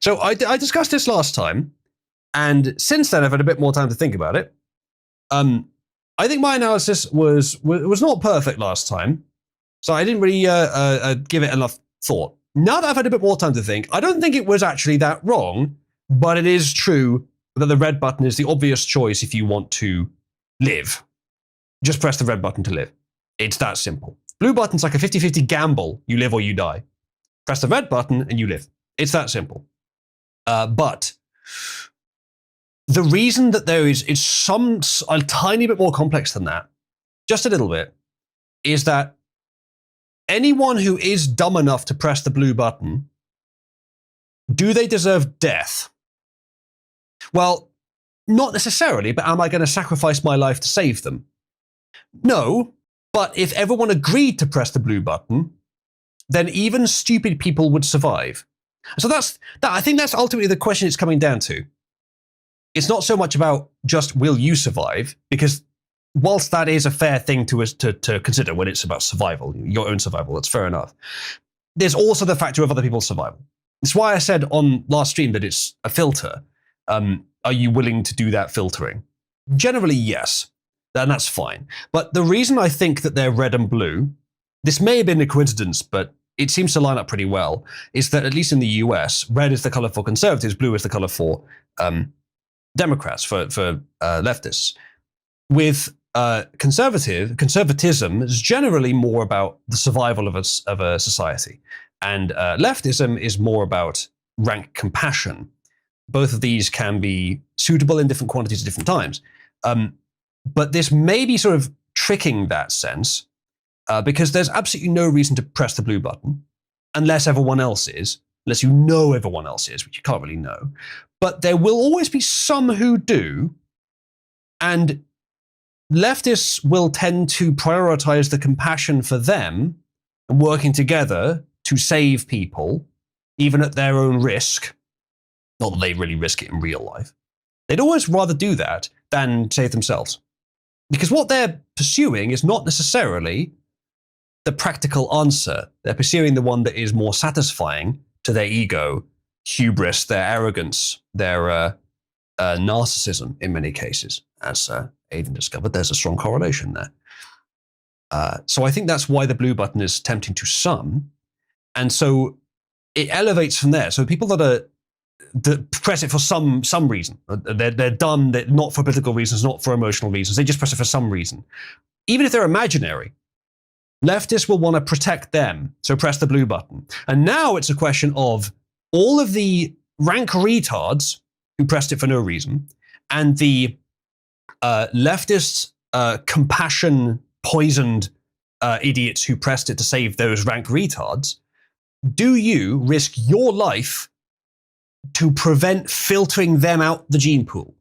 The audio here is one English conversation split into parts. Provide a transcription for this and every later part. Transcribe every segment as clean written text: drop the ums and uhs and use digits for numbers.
So I discussed this last time, and since then I've had a bit more time to think about it. I think my analysis was not perfect last time, so I didn't really give it enough thought. Now that I've had a bit more time to think, I don't think it was actually that wrong, but it is true that the red button is the obvious choice if you want to live. Just press the red button to live. It's that simple. Blue button's like a 50-50 gamble. You live or you die. Press the red button and you live. It's that simple. But the reason that there is a tiny bit more complex than that, just a little bit, is that anyone who is dumb enough to press the blue button, do they deserve death? Well, not necessarily, but am I going to sacrifice my life to save them? No, but if everyone agreed to press the blue button, then even stupid people would survive. So I think that's ultimately the question it's coming down to. It's not so much about just will you survive, because whilst that is a fair thing to consider when it's about survival, your own survival, that's fair enough. There's also the factor of other people's survival. It's why I said on last stream that it's a filter. Are you willing to do that filtering? Generally, yes. And that's fine. But the reason I think that they're red and blue, this may have been a coincidence, but it seems to line up pretty well, is that at least in the US, red is the color for conservatives, blue is the color for Democrats, for leftists. With conservatism is generally more about the survival of a society. And leftism is more about rank compassion. Both of these can be suitable in different quantities at different times. But this may be sort of tricking that sense, because there's absolutely no reason to press the blue button unless everyone else is, unless you know everyone else is, which you can't really know. But there will always be some who do, and leftists will tend to prioritize the compassion for them and working together to save people, even at their own risk. Not that they really risk it in real life. They'd always rather do that than save themselves. Because what they're pursuing is not necessarily the practical answer. They're pursuing the one that is more satisfying to their ego, hubris, their arrogance, their narcissism in many cases. As Aidan discovered, there's a strong correlation there. So I think that's why the blue button is tempting to some. And so it elevates from there. So people that press it for some reason. They're dumb, they're not for political reasons, not for emotional reasons. They just press it for some reason. Even if they're imaginary, leftists will want to protect them, so press the blue button. And now it's a question of all of the rank retards who pressed it for no reason, and the leftist compassion-poisoned idiots who pressed it to save those rank retards. Do you risk your life to prevent filtering them out the gene pool?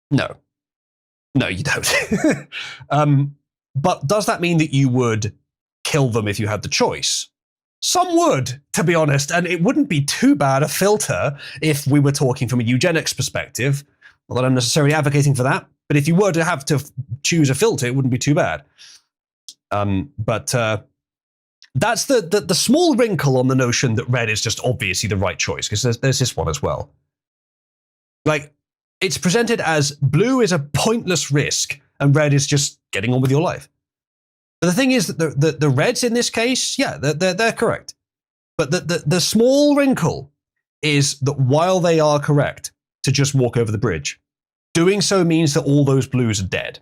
No. No, you don't. But does that mean that you would kill them if you had the choice? Some would, to be honest, and it wouldn't be too bad a filter if we were talking from a eugenics perspective. Not that I'm necessarily advocating for that, but if you were to have to choose a filter, it wouldn't be too bad. But that's the small wrinkle on the notion that red is just obviously the right choice, because there's this one as well. Like, it's presented as blue is a pointless risk and red is just getting on with your life. But the thing is that the reds in this case, yeah, they're correct. But the small wrinkle is that while they are correct to just walk over the bridge, doing so means that all those blues are dead.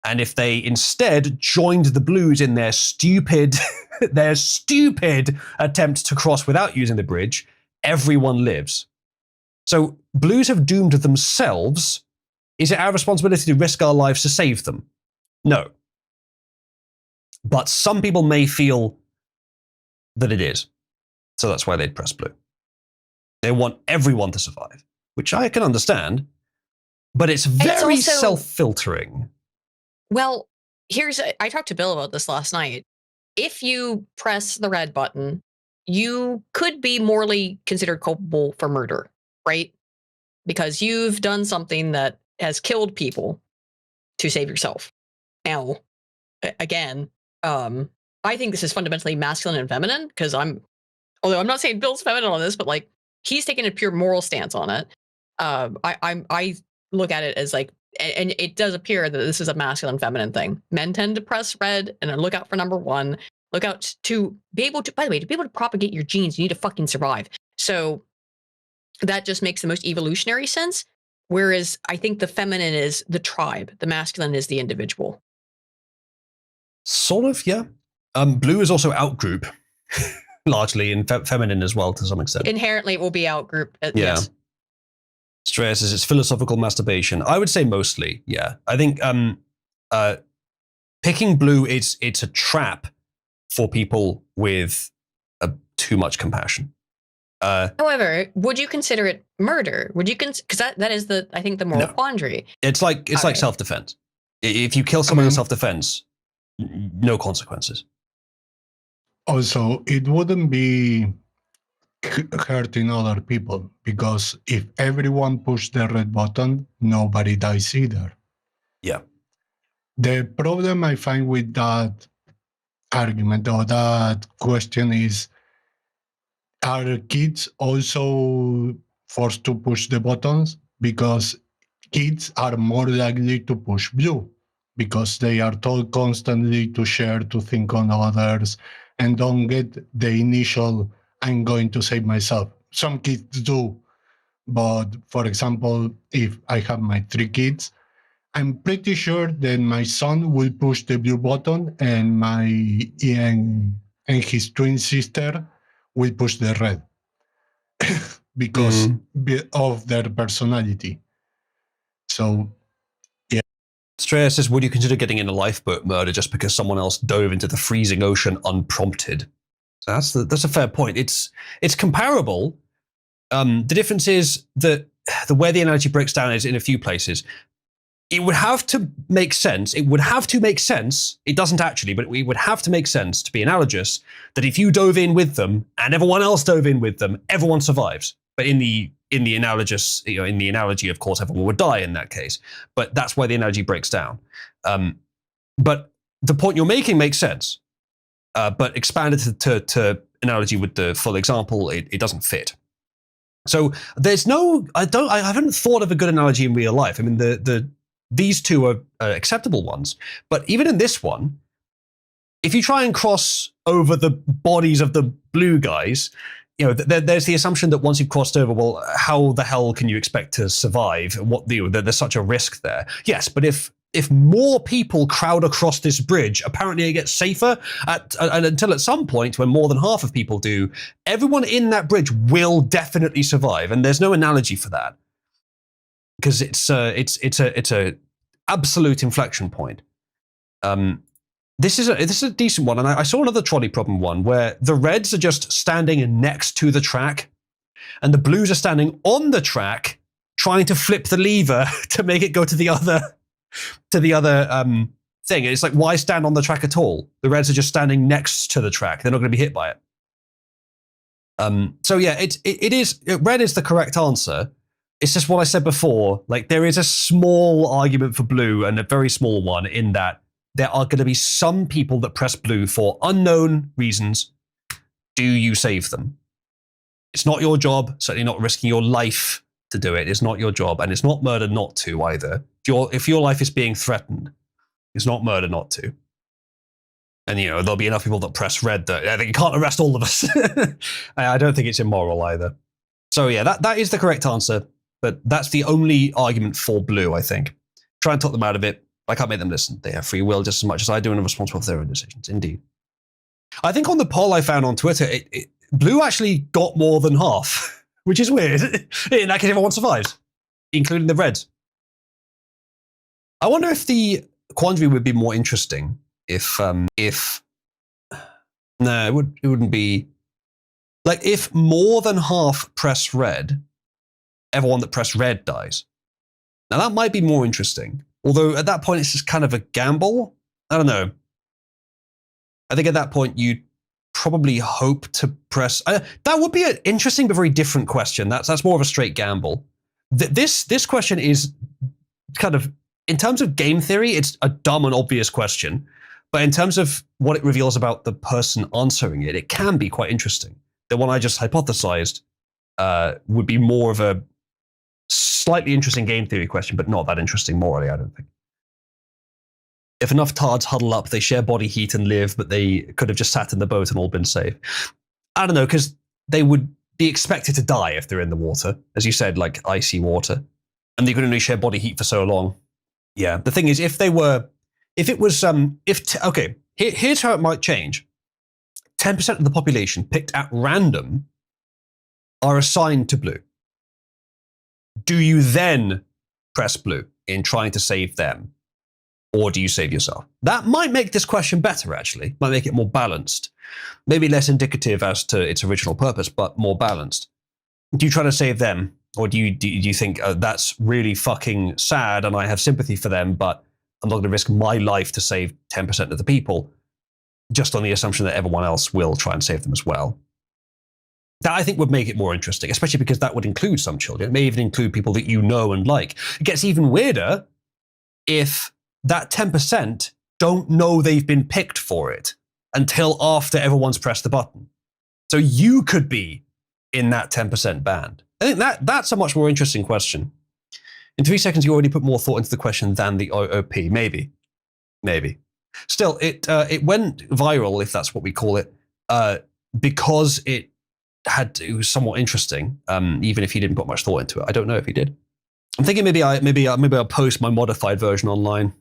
And if they instead joined the blues in their stupid attempt to cross without using the bridge, everyone lives. So blues have doomed themselves. Is it our responsibility to risk our lives to save them? No. But some people may feel that it is. So that's why they'd press blue. They want everyone to survive, which I can understand, but it's very self-filtering. Well, I talked to Bill about this last night. If you press the red button, you could be morally considered culpable for murder, right? Because you've done something that has killed people to save yourself. Now, again, I think this is fundamentally masculine and feminine, because although I'm not saying Bill's feminine on this, but like, he's taking a pure moral stance on it. I look at it as like, and it does appear that this is a masculine feminine thing. Men tend to press red and look out for number one. Look out to be able to, by the way, to be able to propagate your genes, you need to fucking survive. So that just makes the most evolutionary sense. Whereas I think the feminine is the tribe, the masculine is the individual. Sort of, yeah. Blue is also outgroup, largely, and feminine as well to some extent. Inherently, it will be outgroup. Yeah. Yes. Stress is its philosophical masturbation. I would say mostly, yeah. I think picking blue, it's a trap for people with too much compassion. However, would you consider it murder? Would you because that is I think the moral quandary. It's like self-defense. If you kill someone in self-defense, no consequences. Also, it wouldn't be hurting other people, because if everyone pushed the red button, nobody dies either. Yeah. The problem I find with that argument or that question is, are kids also forced to push the buttons? Because kids are more likely to push blue, because they are told constantly to share, to think on others, and don't get the initial, I'm going to save myself. Some kids do. But for example, if I have my 3 kids, I'm pretty sure that my son will push the blue button and and his twin sister will push the red because of their personality. So, yeah. Straya says, would you consider getting in a lifeboat murder just because someone else dove into the freezing ocean unprompted? So that's a fair point. It's comparable. The difference is that where the analogy breaks down is in a few places. It would have to make sense. It doesn't actually, but it would have to make sense to be analogous that if you dove in with them and everyone else dove in with them, everyone survives. But in the analogous, in the analogy, of course, everyone would die in that case. But that's why the analogy breaks down. But the point you're making makes sense. But expanded to analogy with the full example, it doesn't fit. So there's I haven't thought of a good analogy in real life. I mean, these two are acceptable ones, but even in this one, if you try and cross over the bodies of the blue guys, there's the assumption that once you've crossed over, well, how the hell can you expect to survive? There's such a risk there. Yes, but if more people crowd across this bridge, apparently it gets safer until at some point when more than half of people do, everyone in that bridge will definitely survive, and there's no analogy for that. Because it's a absolute inflection point. This is a decent one, and I saw another trolley problem one where the reds are just standing next to the track, and the blues are standing on the track, trying to flip the lever to make it go to the other thing. It's like, why stand on the track at all? The reds are just standing next to the track; they're not going to be hit by it. So yeah, red is the correct answer. It's just what I said before. Like, there is a small argument for blue and a very small one in that there are going to be some people that press blue for unknown reasons. Do you save them? It's not your job, certainly not risking your life to do it. It's not your job, and it's not murder not to either. If your life is being threatened, it's not murder not to. And, there'll be enough people that press red that you can't arrest all of us. I don't think it's immoral either. So yeah, that is the correct answer. But that's the only argument for blue, I think. Try and talk them out of it. I can't make them listen. They have free will just as much as I do and are responsible for their own decisions. Indeed. I think on the poll I found on Twitter, blue actually got more than half, which is weird. In that case, everyone survives, including the reds. I wonder if the quandary would be more interesting if no, it wouldn't be. Like, if more than half press red, everyone that pressed red dies. Now, that might be more interesting. Although, at that point, it's just kind of a gamble. I don't know. I think at that point, you'd probably hope to press... that would be an interesting but very different question. That's more of a straight gamble. This question is kind of... In terms of game theory, it's a dumb and obvious question. But in terms of what it reveals about the person answering it, it can be quite interesting. The one I just hypothesized would be more of a slightly interesting game theory question, but not that interesting morally, I don't think. If enough tards huddle up, they share body heat and live, but they could have just sat in the boat and all been safe. I don't know, because they would be expected to die if they're in the water, as you said, like icy water, and they could only share body heat for so long. Yeah, the thing is, here's how it might change. 10% of the population picked at random are assigned to blue. Do you then press blue in trying to save them? Or do you save yourself? That might make this question better, actually. Might make it more balanced. Maybe less indicative as to its original purpose, but more balanced. Do you try to save them? Or do you think that's really fucking sad and I have sympathy for them, but I'm not going to risk my life to save 10% of the people, just on the assumption that everyone else will try and save them as well? That, I think, would make it more interesting, especially because that would include some children. It may even include people that you know and like. It gets even weirder if that 10% don't know they've been picked for it until after everyone's pressed the button. So you could be in that 10% band. I think that's a much more interesting question. In 3 seconds, you already put more thought into the question than the OOP. Maybe. Still, it went viral, if that's what we call it, because it was somewhat interesting, even if he didn't put much thought into it. I don't know if he did. I'm thinking maybe I'll post my modified version online.